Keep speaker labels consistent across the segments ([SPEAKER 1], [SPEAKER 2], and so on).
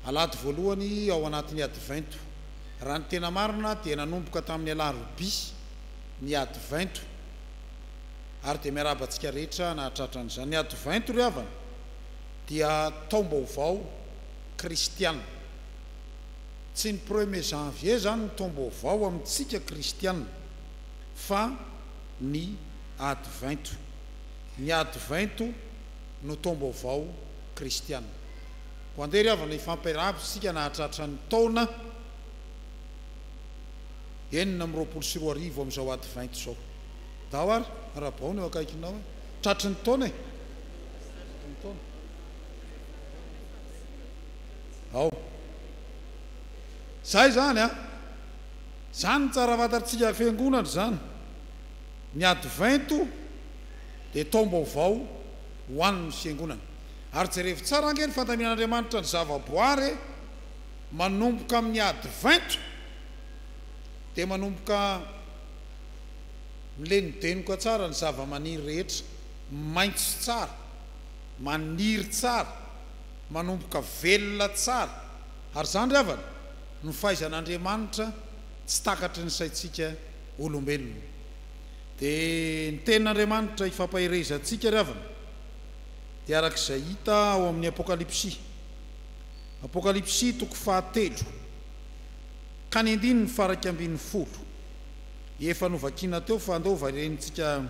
[SPEAKER 1] alady voalohany ao anatin'ny advento raha ny tena marina dia nanomboka tamin'ny alarobia ny advento ary dia miarabantsika rehetra nahatratran'izany ny advento ry havana dia taom-baovao kristiana tsy ny 1er janvier zany ny taom-baovao amintsika kristiana fa ny advento no taom-baovao kristiana ko andeha ry havana ifampiarahaba sika nahatratra ny taona 924 amin'izao advento zao dao ary raha baony eo akaikinao tratry ny taona e ao zay zany a zany ny tsara fantatritsika fiangonana zany ny advento dia taom-baovao ho an'ny fiangonana ary jerevy tsara ange ny fandaminan'andriamanitra ny zavaboary manomboka amin'ny advento dia manomboka milenideniko tsara ny zava-maniry rehetra maintso tsara maniry tsara manomboka velona tsara ary zany ry havana no fahaizan'andriamanitra tsy takatry ny saitsika olombelona dia ny tenin'andriamanitra ifampahirezantsika ry havana dia arak'izay hita ao amin'ny apokalipsia 7 ka ny andiny ny faraky ambin'ny folo efa novakina teo fa andeo varenitsika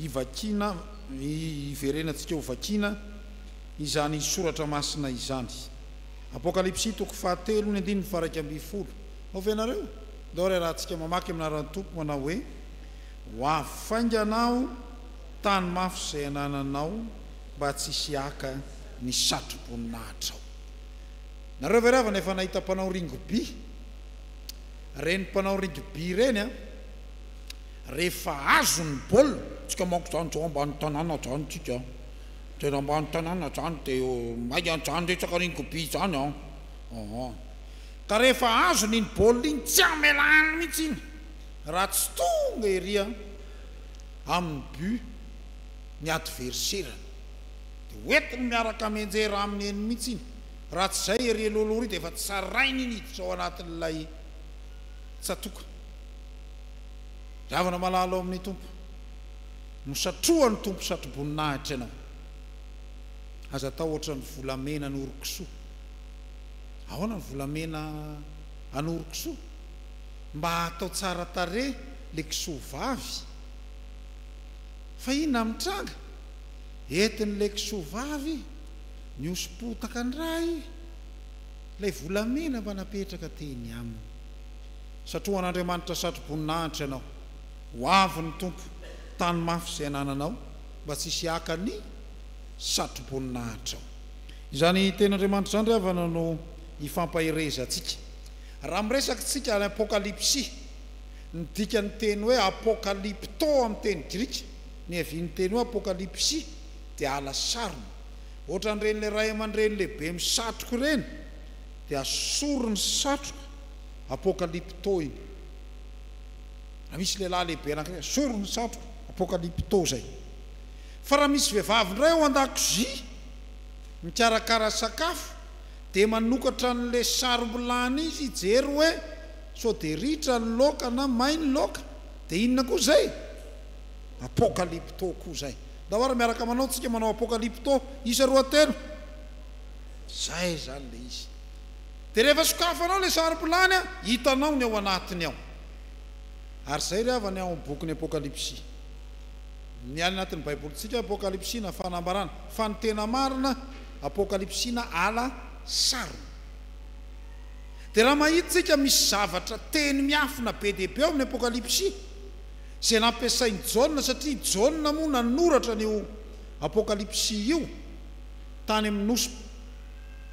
[SPEAKER 1] ivakina iverenantsika hovakina izany soratra masina izany apokalipsia 7 ny andiny ny faraky ambin'ny folo ovenareo dao ry rahantsika mamaky amin'aran'ny tompo manao hoe ho afainganao tany mafy izay anananao mba tsy siaka ny satroboninahitra ao nareo veravana efa nahita mpanao ringoby reny mpanao ringoby reny a rehefa azo ny baolina tsika manko zany zao ambany tanàna zany tsika tena ambany tanàna zany dia maianjany retsaka ringoby zany a ka rehefa azo n'iny baolina iny tsy amelahany mihitsy iny raha tsy tonga eria amin'ny but ny adverserany dia oentiny miaraka menjera amin'ny eny mihitsy iny raha tsy zay ery lolory dia efa tsarainy iny hiditra ao anatin'ilay tsatoka ravana malalo ao amin'ny tompo nosatroa ny tompo satroboninahitra ianao aza atao ohatra ny volamena ny orokisoa ahoana ny volamena any orokisoa mba atao tsara tare le kisoa vavy fa inona mitranga entin'le kisoa vavy ny osopotaka ndray lay volamena mba napetraka teny aminy satria an'andriamanitra satroboninahitra ianao ho avy ny tompo tany mafy izay anananao mba tsy siaka ny satroboninahitra ao izany ten'andriamanitra zany ry havana no ifampahirezantsika raha miresaka tsika ny apokalipsia ny dikany teny hoe apokalipto amin'ny teny grika ny aviany teny hoe apokalipsia dia alasarona ohatra n'ireny le ray aman-dreny lehibe misatroko ireny dia asorony satroka apokalipto iny raha misy lehilahy lehibe anankiray asorony satroka apokalipto zay fa raha misy vehivavy ndray ao an-dakozia mikarakara sakafo dia manokatra n'le sarombolany izy ijery hoe sao dia ritra ny loka na mai ny loka dia inona koa zay apokalipto koa zay da oara miaraka manao tsika manao apokalipto isa 2 zay zany le izy dia rehefa sokafanao le sarombolany a hitanao ny ao anatiny ao ary zay ry havany ao boky ny apokalipsia ny any anatin'ny baibolitsika apokalipsia na fanambarana fa ny tena marina apokalipsia na ala sarona dia raha mahitsika misy zavatra teny miafina be dehibe ao amin'ny apokalipsia zay nampiasainy jaona satria jaona moa nanoratra n'io apokalipsia io tany amin'ny nosy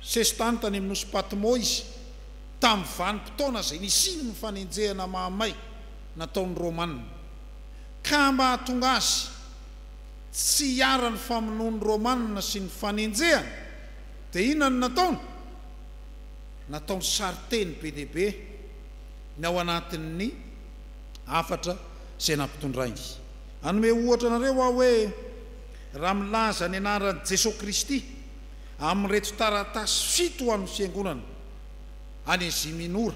[SPEAKER 1] sestany tany amin'ny nosy patmo izy tamin'ny vanim-potoana zay nisiny ny fanenjehana mahamay nataon'ny romanina ka mba hahatonga azy tsy hiara-ny famonoan'ny romanina sy ny fanenjehana dia inona ny nataony sariteny be dehibe ny ao anatin'ny afatra zay nampitondrainy anome ohatra nareo aho hoe raha milaza ny anaran'i Jesosy Kristy amin'nyreto taratasy fito ho an'ny fiangonana any Ziminora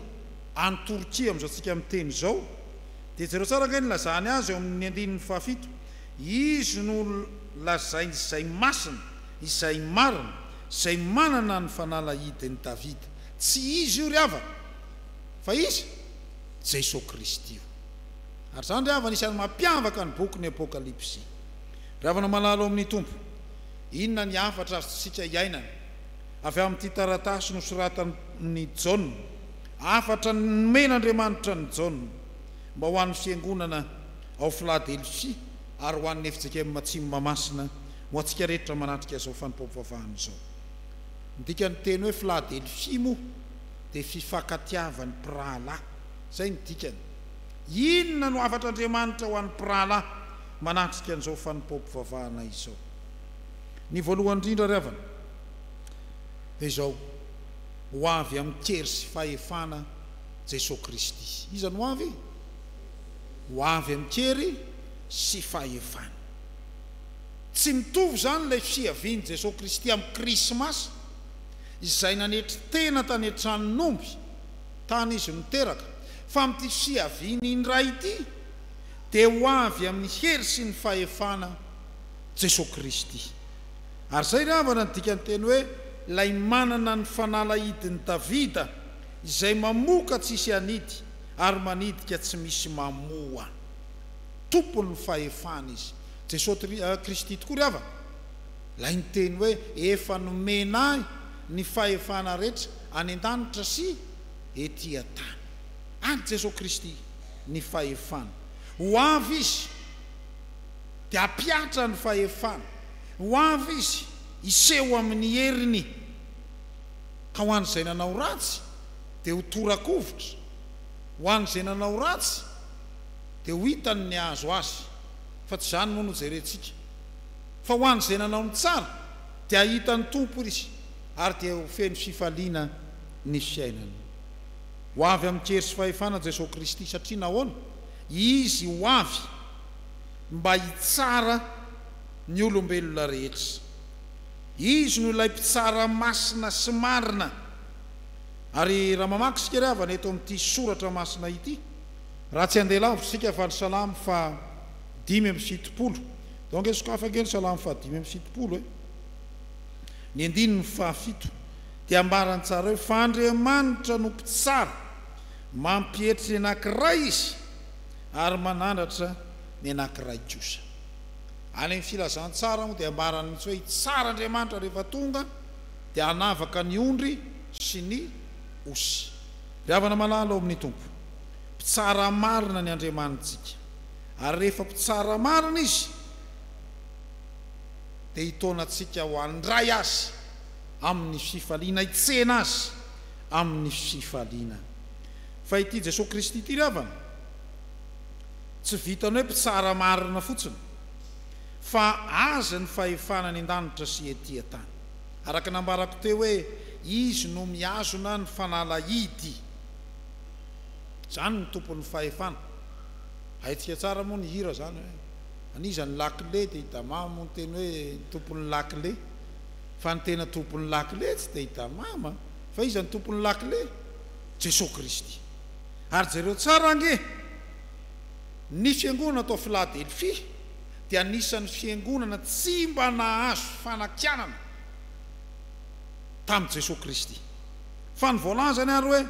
[SPEAKER 1] any Torkia am'izao tsika miteny zao dia zareo tsara nge nylazany azy eo amin'ny andininy fahafito izy no lazay izay masina izay marina izay manana ny fanalahidiny Davida tsy izy io ry havana fa izy Jesosy Kristy io ary zany ry havana isan'ny mampiavaka ny boky ny Apokalipsy ry havana malalo amin'ny tompo inona ny afatra azontsika iainana avy amin'ity taratasy nosoratan'ny Jaona afatra nomen'Andriamanitra ny Jaona mba ho an'ny fiangonana ao Filadelfia ary ho an'ny Efjekem Matsimo Mamasina ho antsika rehetra manatrika zao fanipaovavahana zao ndika ny teny hoe Filadelfia moa dia fifankatiavan'ny mpirahalahy zay ny dikany inona no afatr'Andriamanitra ho an'ny mpirahalahy manatrika an'izao fanipaovavahana izao ny voalohany indrindra ry havana dia izao ho avy amin'ny kery sy fahefana Jesosy Kristy iza no avy ho avy amin'ny kery sy fahefana tsy mitovy zany ilay fiaviany Jesosy Kristy amin'ny Krismasy izay nanetry tena tany an-tranon'omby tany izy miteraka fa amin'ity fiaviany indray ity dia ho avy amin'ny hery sy ny fahefana Jesosy Kristy ary zay ry havana ny dikany teny hoe lay manana ny fanalahidiny Davida izay mamoka tsisy anidy ary manidika tsy misy mamoa tompony ny fahefana izy Jesosy Kristy tokoa ry havana lay ny teny hoe efa nomena ny fahefana rehetra any an-danitra sy etỳ an-tany any Jesosy Kristy ny fahefana ho avy izy dia apiatra ny fahefana ho avy izy iseho amin'ny heriny ka ho an'izay nanao ratsy dia ho torakovitra ho an'izay nanao ratsy dia ho hitany ny azo azy fa tsy zany moa no jerentsika fa ho an'izay nanao ny tsara dia ahitany tompo izy ary dia ho feny fifaliana ny fiainana ho avy amin'ny kery sy fahefana Jesosy Kristy satria nahoana izy ho avy mba hitsara ny olombelona rehetra izy no ilay mpitsara masina sy marina ary raha mamaky sika ry havana eto amin'ity soratra masina ity raha tsy andeha lavitra sika fa ny salamo fa 5:7 donc sokafa kely salamo fa 5:7 ny andininy fahafito dia ambarany tsara hoe fa Andriamanitra no mpitsara mampietry ny anankiray izy ary manandratra ny anankiray kosa any amin'ny filazantsara moa dia ambarany mihitsy hoe tsara Andriamanitra rehefa tonga dia hanavaka ny ondry sy ny osy ry havana malala ao amin'ny tompo mpitsara marina ny Andriamanitsika ary rehefa mpitsara marina izy dia hitaonantsika ho andray azy amin'ny fifaliana hitsena azy amin'ny fifaliana fa ity Jesosy Kristy ity ry havana tsy vitany hoe mpitsara marina fotsiny fa aza ny fahefana ny an-danitra sy etỳ an-tany araka nambarako teo hoe izy no miazona ny fanalahidy zany ny tompon'ny fahefana haitsika tsara moa ny hira zany hoe anizany lakile dia hitamama ny teny hoe tompon'ny lakile fa ny tena tompon'ny lakile tsy dia hitamama fa izany tompon'ny lakile Jesosy Kristy ary zareo tsara ange ny fiangonana atao Filadelfia dia anisan'ny fiangonana tsy mba nahazo fanakianana tamin'i Jesosy Kristy fa ny voalazany ary hoe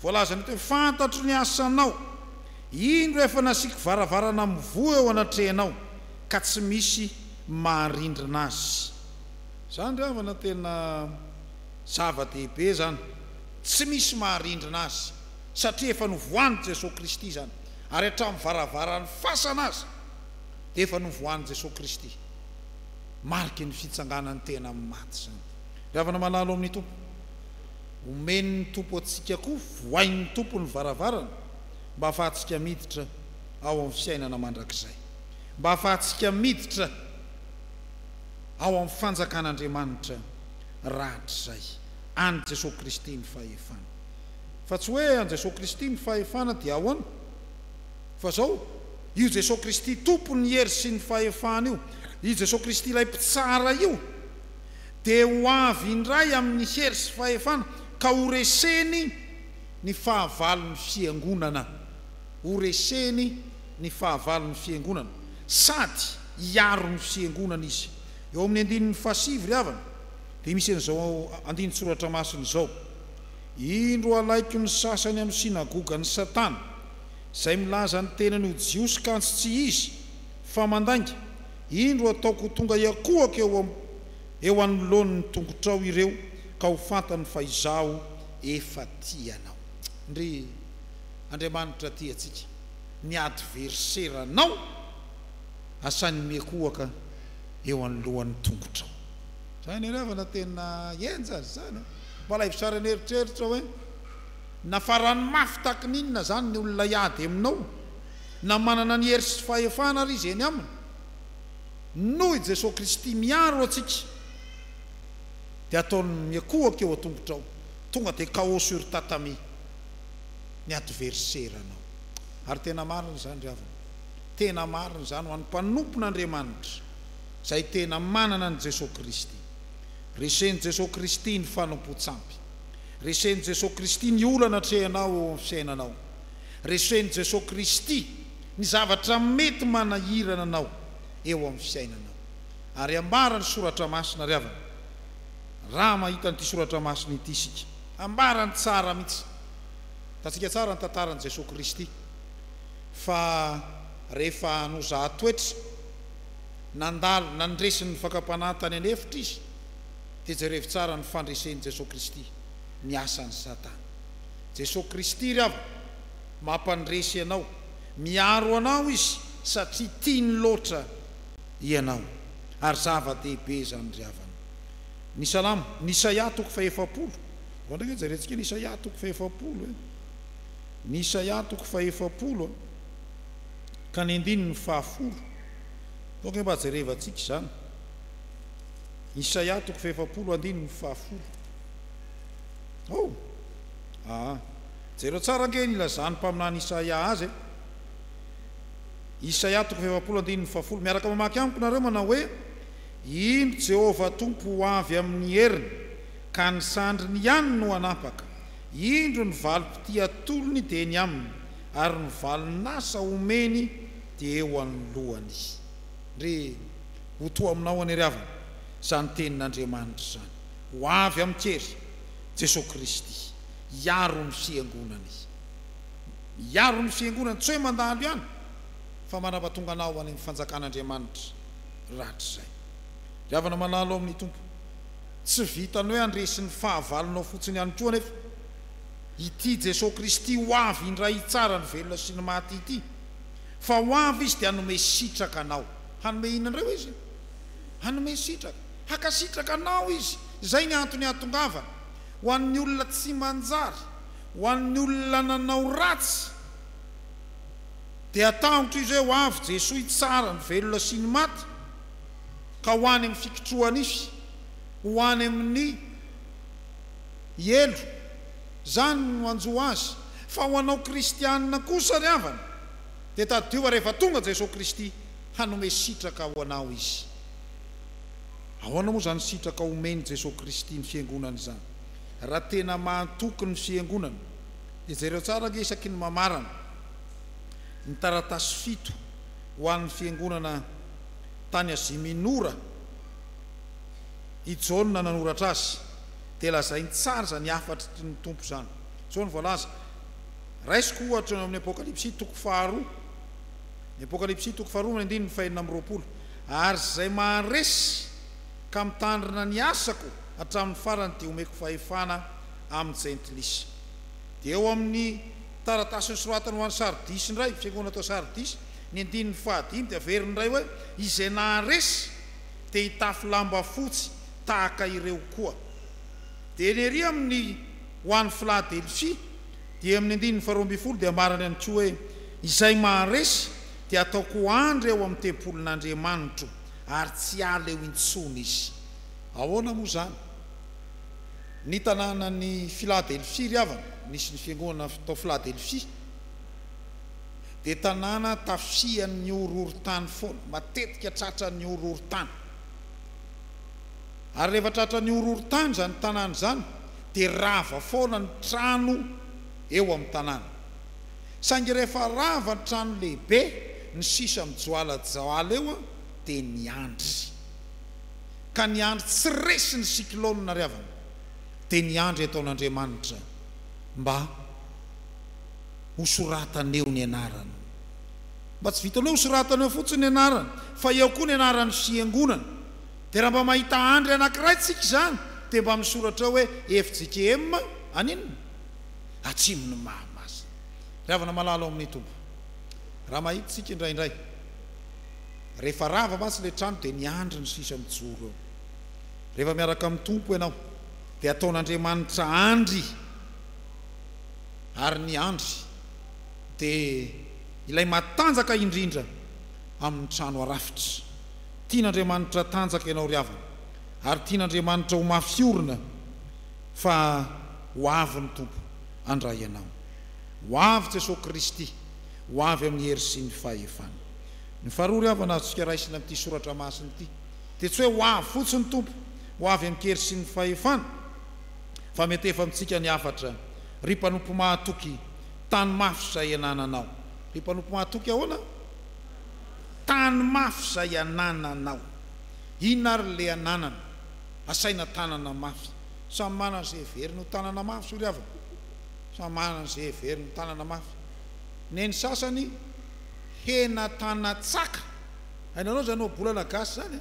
[SPEAKER 1] voalazany hoe fantatro ny asanao indro efa nasiako varavarana mivoa eo anatrehanao ka tsy misy maharindrina azy zany ry havana tena zava-dehibe zany tsy misy maharindrina azy satria efa novoany Jesosy Kristy zany ary hatramin'ny varavarany fasana azy dia efa novoany Jesosy Kristy mariky ny fitsanganany tena amin'ny maty zany ry havana malalo amin'ny tompo omeny ny tompo atsika koa voain'ny tompo ny varavarana mba ahafahantsika miditra ao amin'ny fiainana mandrakizay mba ahafahantsika miditra ao amin'ny fanjakan'Andriamanitra rahatrizay any Jesosy Kristy ny fahefana fa tsy hoe any Jesosy Kristy ny fahefana dia ahoana fa zao io Jesosy Kristy tompony hery sy ny fahefana io Jesosy Kristy ilay mpitsara io dia ho avy indray amin'ny hery sy fahefana ka ho reseny ny fahavalon'ny fiangonana, ho reseny ny fahavalon'ny fiangonana sady hiaro ny fiangonana izy. Eo amin'ny 9:7 ry havana dia misy an'izao andiny soratra masina izao: indro alaiko ny sasany amin'ny sinagoga ny Satana izay milaza ny tenany ho jiosy kantsy tsy izy fa mandainga, indro ataoko tonga iakohaka eo anoloan'ny tongotrao ireo ka ho fantany fa izaho efa tianao. Ndry Andriamanitra tia atsika, ny adverseranao asany miakohaka eo anoloan'ny tongotrao. Zany ravana tena enja zany, mbola ivosarany eritreritra hoe nafarany mafy taky ninona zany ny olona iady aminao, na manana ny hery sy fahefana ary izy eny aminy, noho i Jesosy Kristy miaro atsika dia ataony miakohaka eo a-tongotrao, tonga dia chaos sur tatami ny adverseranao. Ary tena marina zany ravana, tena marina zany ho an'ny mpanompon'Andriamanitra izay tena manana ny Jesosy Kristy. Reseny Jesosy Kristy ny fanompo-tsampy, reseny Jesosy Kristy ny olana trehanao eo amin'ny fiainanao, reseny Jesosy Kristy ny zavatra mety manahirana anao eo amin'ny fiainanao. Ary ambara ny soratra masina ry havana, raha mahita nyity soratra masina ity isika, ambara ny tsara mihitsy, tatsika tsara ny tantaran'i Jesosy Kristy, fa rehefa nozaha toetra nandalo nandresiny ny fakapanahy tany anefitra izy, dia jerevy tsara ny fandresen'i Jesosy Kristy ny asan'ny Satana. Jesosy Kristy ry havana mampandresy ianao, miaro anao izy satria tiany loatra ianao, ary zava-dehibe zany ry havana. Ny salamo, ny Isaia 40, ndraiky jerentsika ny Isaia 40, ny Isaia 40 ka ny 9:10, toka mba jerevantsika zany. Isaia 40:9-10. Jereo tsara nge nilazany mpaminany Isaia azy. Isaia 40:9-10 miaraka mamaky amiko nareo manao hoe: indro Jehova Tompo ho avy amin'ny heriny ka ny sandriny ihany no anapaka, indro ny valim-pity atolony dia eny aminy, ary ny valonasa omeny dia eo anoloany. Ndry ho toa aminao any ry havana zany tenin'Andriamanitra zany, ho avy amin'kery Jesosy Kristy, hiaro ny fiangonany, hiaro ny fiangonany, tsy hoe mandalo ihany fa manapatonga anao any amin'ny fanjakan'Andriamanitra rahatr' izay. Ry havana malalo amin'ny Tompo, tsy vitany hoe andresy ny fahavalonao fotsiny ihany koa nefa ity Jesosy Kristy ho avy indray tsara ny velona sy ny maty ity, fa ho avy izy dia hanome sitraka anao. Hanome inandreo izy? Hanome sitraka, hakasitraka anao izy. Zay ny antony atongava ho an'ny olona tsy manjary, ho an'ny olona nanao ratsy, dia ataontra izy hoe ho avy Jesosy tsara ny velona sy ny maty, ka ho any amin'ny fikotroany ify, ho any amin'ny elo, zany no anjo azy. Fa ho anao kristianina kosa ry havana, dia tadiova rehefa tonga Jesosy Kristy hanome sitraka ho anao izy. Ahoana moa zany sitraka omeny Jesosy Kristy ny fiangonany zany? Raha tena mahantokony ny fiangonany, dia jereo tsara nge isaky ny mamarana ny taratasy 7 ho an'ny fiangonana tany Azia Minora, i Jaona nanoratra azy, dia lazainy tsara zany afatry ny Tompo zany. Zao ny voalaza, raisiko ohatra amin'ny Apokalipsy 2, ny Apokalipsy 2:5-20, ary zay maharesy ka mitandrina ny asako hatramin'ny farany dia omeko fahefana amin'ny jentilisa. Dia eo amin'ny taratasy ny soratany ho an'ny Sardisy indray, fiangonana atao Sardisy, ny 5 dia averiny indray hoe: izay naharesy dia hitafy lamba fotsy tahaka ireo koa. Dia ny ery amin'ny ho an'ny Filadelfia dia amin'ny 12 dia marany ihany koa hoe: izay maharesy dia ataoko andry eo amin'ny tempolin'Andriamanitra ary tsy ala eo intsony izy. Ahoana moa zany? Ny tanànany Filadelfia ry havana, nisy ny fiangonana tao Filadelfia, dia tanàna tafian'ny orohorontany foana, matetika tratran'ny orohorontany. ary rehefa tratra ny ororotany zany tanàna zany dia rava foana ny trano eo amin'ny tanàna saingy rehefa rava ny trano lehibe ny sisa mijoalajoala eo dia niandry ka niandry tsy resy ny siklôna riavana dia niandry ataon'Andriamanitra mba hosorataneo ny anarana mba tsy vitanao hosorataneo fotsiny ny anarana fa eo koa ny anarany fiangonana dia raha mba mahita andry anankiray tsika zany dia mba misoratra hoe FJKM aninona atsimony mahamasina riavana malalo amin'ny tompo raha mahita tsika indraindray rehefa rava masy le trano dia niandry ny sisa mijoro eo rehefa miaraka amin'ny tompo ianao dia ataon'Andriamanitra andry ary ny andry dia ilay matanjaka indrindra amin'ny trano arafitra tian'Andriamanitra tanjaka ianao riavana ary tian'Andriamanitra ho mafiorina fa ho avy ny tompo andray ianao ho avy Jesosy Kristy ho avy amin'ny hery sy ny fahefana ny faharoa riavana azontsika raisina amin'ity soratra masina ity dia tsy hoe ho avy fotsiny tompo ho avy amin'ny hery sy ny fahefana fa mety efa amintsika ny afatra ry mpanompo mahatoky tany mafy izay anananao ry mpanompo mahatoky ahoana tany mafy izay anananao inona ary le ananana asaina tanana mafy samy manana izay heveriny ho tanana mafy so riavana samy manana izay heveriny ho tanana mafy neny sasany hena tanatsaka hainanao zany bolana gasy zany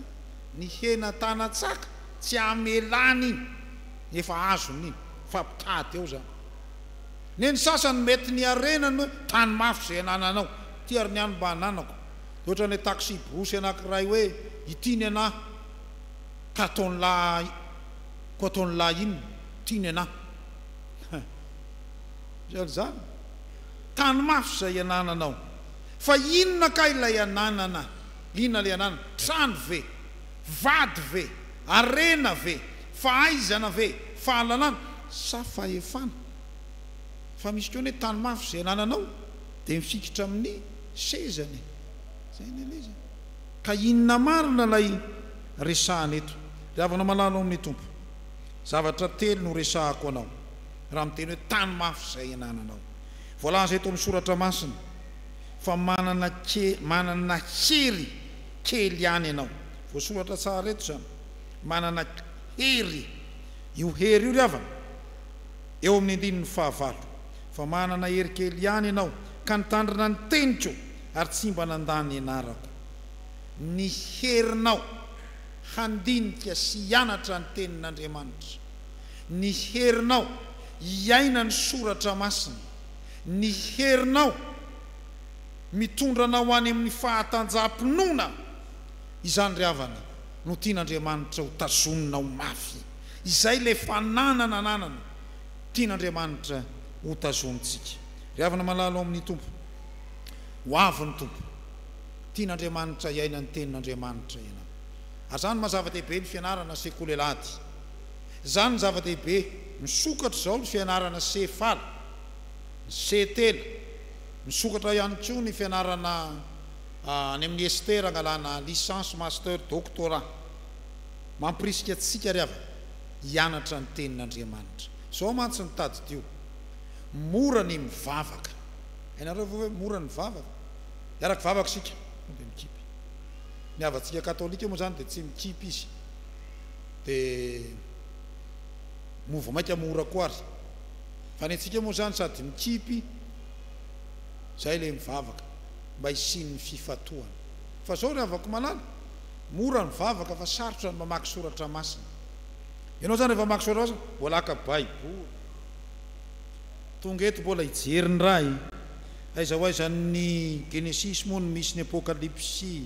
[SPEAKER 1] ny hena tanatsaka tsy amelany iny efa azony iny fampitady eo zany neny sasany mety ny arenany hoe tany mafy izay anananao ty ary ny any mba ananako ohatra ny taxi brosy anankiray hoe itiny anahy ka ataon'lahy ko ataon'lahy iny tiany anahy zany tany mafy izay anananao fa inona ka ilay ananana inona ilay ananana trano ve vady ve arena ve fahaizana ve fahalalana sa fahefana fa misy koa hoe tany mafy izay anananao dia mifikitra amin'ny sezany zay nyleza ka inona marina lay resahana eto riavana malalo amin'ny tompo zavatra telo no resahako anao raha miteny hoe tany mafy izay anananao voalaza eto amin'ny soratra masina fa manana hery kely ihany ianao voasoratra tsara eto zany manana hery io hery io riavana eo amin'ny andininy fahavalo fa manana hery kely ihany ianao ka nitandrina ny teniko ary tsy mba nandany ianarako ny herinao handinika sy hianatra ny tenin'Andriamanitra ny herinao hiaina ny soratra masina ny herinao mitondranao any amin'ny fahatanjam-pinoana izany riavana no tian'Andriamanitra ho tazonina ho mafy izay le fananana ananana tian'Andriamanitra ho tazonitsika riavana malalo amin'ny tompo ho avy ny tompo tian'Andriamanitra hiaina ny tenin'Andriamanitra ianao ary zany mazava-dehibe ny fianarana sekolelady zany ny zava-dehibe misokatra zao ny fianarana sefala ny setela misokatra ihany koa ny fianarana any amin'ny estera angalana licence master doctorat mampirisika atsika riava hianatra ny tenin'Andriamanitra zao mantsy ny tady tio mora ny mivavaka hainareo hoe mora ny mivavaka iaraka vavaka sika dia mikipy ny avatsika katolika moa zany dia tsy mikipy izy dia mova maika mora koa ary fa ny antsika moa zany sady mikipy zay le mivavaka mba hisiny ny fifatohana fa zao ry avako malala mora ny mivavaka fa sarotra ny mamaky soratra masina ianao zany rehefa mamaky soratra masina mbola aka baiboly tonga eto mbola hijery ny ray aiza ho aiza ny Genesis moa no misy ny Apokalypsy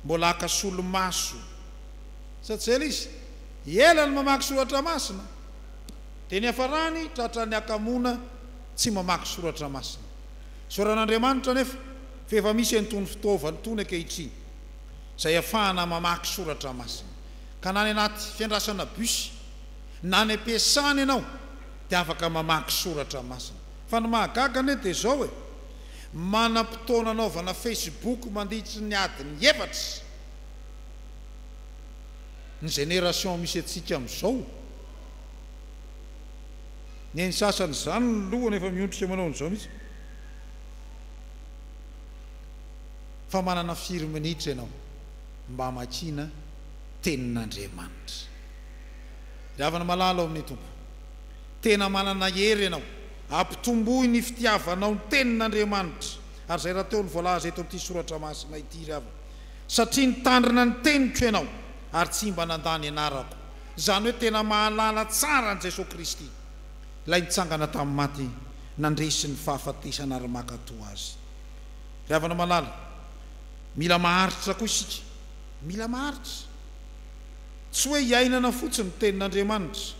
[SPEAKER 1] mbola aka solomaso satsela izy ela ny mamaky soratra masina dia ny hafarany tratra ny akamona tsy mamaky soratra masina soran'Andriamanitra nefa fa efa misy an'itony fitaovana itony ankehitriny izay ahafahana mamaky soratra masina ka na ny anaty fiandrasana busy na ny ampiasana ianao dia afaka mamaky soratra masina fa ny mahagaga ne dia zao manam-potoana anaovana Facebook mandritry ny adiny efatra ny génération misy atsika amin'izao ny sasany zany ny lohany efa miondrika manao an'izao mihitsy fa manana firy minitra ianao mba makina tenin'Andriamanitra ravana malala ao amin'ny tompo tena manana hery ianao ampitomboy ny fitiavanao ny tenin'Andriamanitra ary zay raha teo ny voalaza eto amin'ity soratra masina ity ravana satria nitandrina ny teniko ianao ary tsy mba nandany anarako zany hoe tena mahalala tsara ny Jesosy Kristy ilay nitsangana tamin'ny maty nandresy ny fahafatesana ary makatoa azy ravana malala mila maharitra koa isika mila maharitra tsy hoe hiainana fotsiny ny tenin'Andriamanitra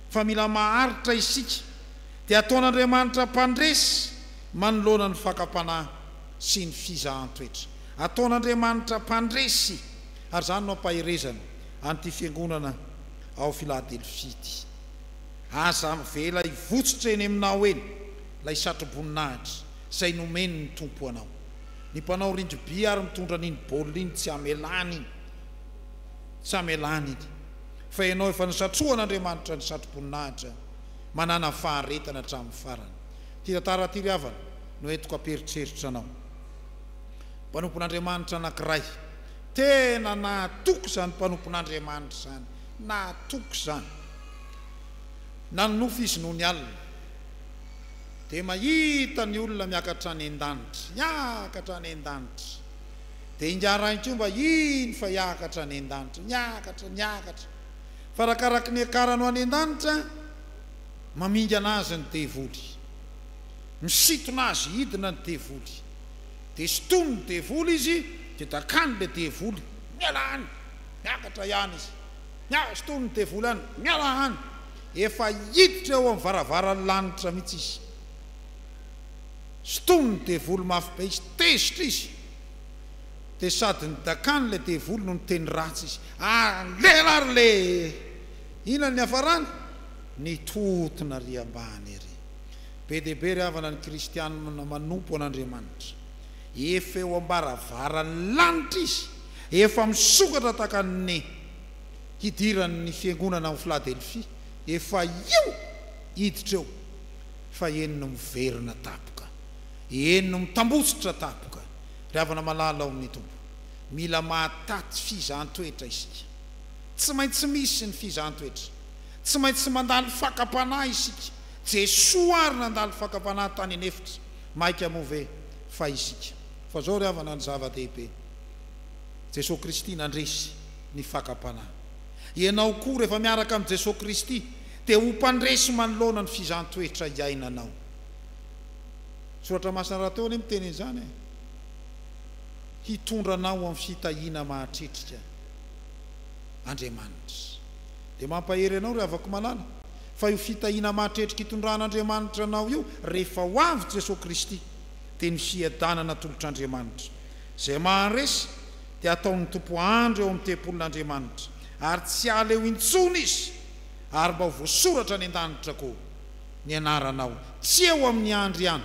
[SPEAKER 1] fa mila maharitra isika dia ataon'Andriamanitra mpandresy manoloana ny fakapanahy sy ny fizahan-toetra ataon'Andriamanitra mpandresy ary zany no ampahirezana an'ity fiangonana ao Filadelfia ity aza vela hivotsitra eny aminao eny lay satroboninahitra izay nomeny ny tompo anao ny mpanao rindroby ary mitondra n'iny baolina iny tsy amelany iny tsy amelany iny fa ianao efa nisatroan'Andriamanitra ny satroboninahitra manana faharetana hatramin'ny farany ty tantara ty ravana no entiko aperitreritra anao mpanompon'Andriamanitra anankiray tena nahatoky zany mpanompon'Andriamanitra zany nahatoky zany nanonofo izy noho ny alina dia mahita ny olona miakatra ny an-danitra ny an-danitra dia ingaraintsio mba iny fa hiakatra ny an-danitra niakatra fa rakaraky ny akarano any an-danitra maminga anazy ny devoly misitona azy hidina ny devoly dia sitony ny devoly izy dia dakany le devoly mialany miakatra ihany izy sitony ny devoly any mialany efa hiditra eo amin'ny varavaran'ny lanitra mihitsy izy sitony ny devoly mafy be izy tezitra izy dia sady ny dakany le devoly no nyteny ratsy izy lela ary le ina ny hafarany ny totona ry ambany ery be dehibe ry havana ny kristianina manompo an'Andriamanitra efa eo ambaravarany lanitra izy efa misokatra takan'ny hidiran'ny fiangonana amin'ny Filadelfia efa io hiditra eo fa eny no miverina tapoka eny no mitambositra tapoka ry havana malala ao amin'ny tompo mila mahataty fizahan-toetra isika tsy maintsy misy ny fizahan-toetra tsy maintsy mandalo fakapanahy isika Jesosy ary nandalo fakapanahy tany anefitra maika move fa isika fa zao ry havana ny zava-dehibe Jesosy Kristy nandresy ny fakapanahy ianao koa rehefa miaraka amin'ny Jesosy Kristy dia ho mpandresy manoloana ny fizahan-toetra iainanao soratra masina raha teo anie miteny izany hitondranao amin'ny fitahiana mahatritrika Andriamanitra dia mampahery anao ry havako malala fa io fitahiana mahatretrika hitondran'Andriamanitra anao io rehefa ho avy Jesosy Kristy dia ny fiadanana tolotr'Andriamanitra izay maharesy dia ataon'ny tompo andro eo amin'ny tempolin'Andriamanitra ary tsy ala eo intsony izy ary mba ho voasoratra ny an-danitra koa ny anaranao tsy eo amin'ny andro ihany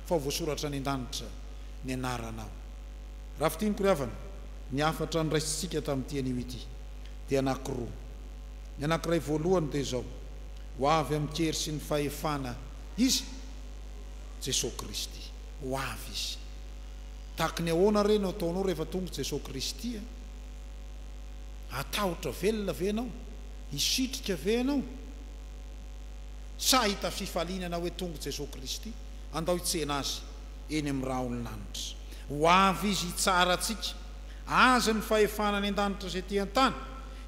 [SPEAKER 1] fa ho voasoratra ny an-danitra ny anaranao raha fitiniko ry havana ny afatra ny raisitsika tamin'ity anio ity dia anankiroa ny anankiray voalohany dia zao ho avy amin'ny kery sy ny fahefana izy Jesosy Kristy ho avy izy taky ny ahoana reny ataonao rehefa tonga Jesosy Kristy atahotra velona ve anao hisitrika ve anao sa hita fifalinana hoe tonga Jesosy Kristy andao hitsena azy eny amin'ny raha olo-lanitra ho avy izy hitsara atsika azy ny fahefana ny an-danitra izay ty an-tany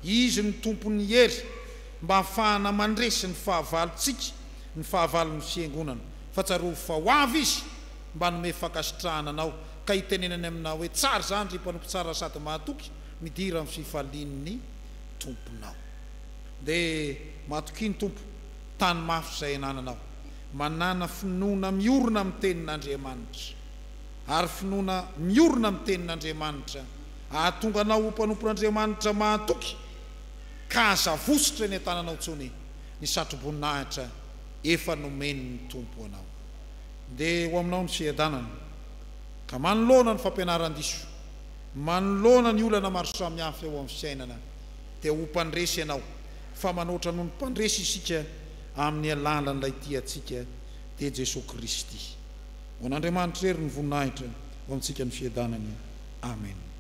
[SPEAKER 1] izy ny tompon'ny hery mba hahafahana mandresy ny fahavalontsika ny fahavalon'ny fiangonana fa tsaroa fa ho avy izy mba nome fakasitrahana anao ka hitenenany aminao hoe tsara zany ry mpanompo tsara sady mahatoky midira amin'ny fifalian'ny tomponao dia mahatoky ny tompo tany mafy izay anananao manana finoana miorina amin'ny tenin'Andriamanitra ary finoana miorina amin'ny tenin'Andriamanitra ahatonga anao ho mpanompon'Andriamanitra mahatoky ka azavositra eny an-tananao tsony ny satroboninahitra efa nomeny ny tompo anao dia ho aminao ny fiadanana ka manoloana ny fampianaran-diso manoloana ny olana maro samihafa eo amin'ny fiainana dia ho mpandresy ianao fa manoatra noho ny mpandresy isika amin'ny alalan'ilay ty atsika dia Jesosy Kristy ho an'Andriamanitra hery ny voninahitra ho amintsika ny fiadanany amen.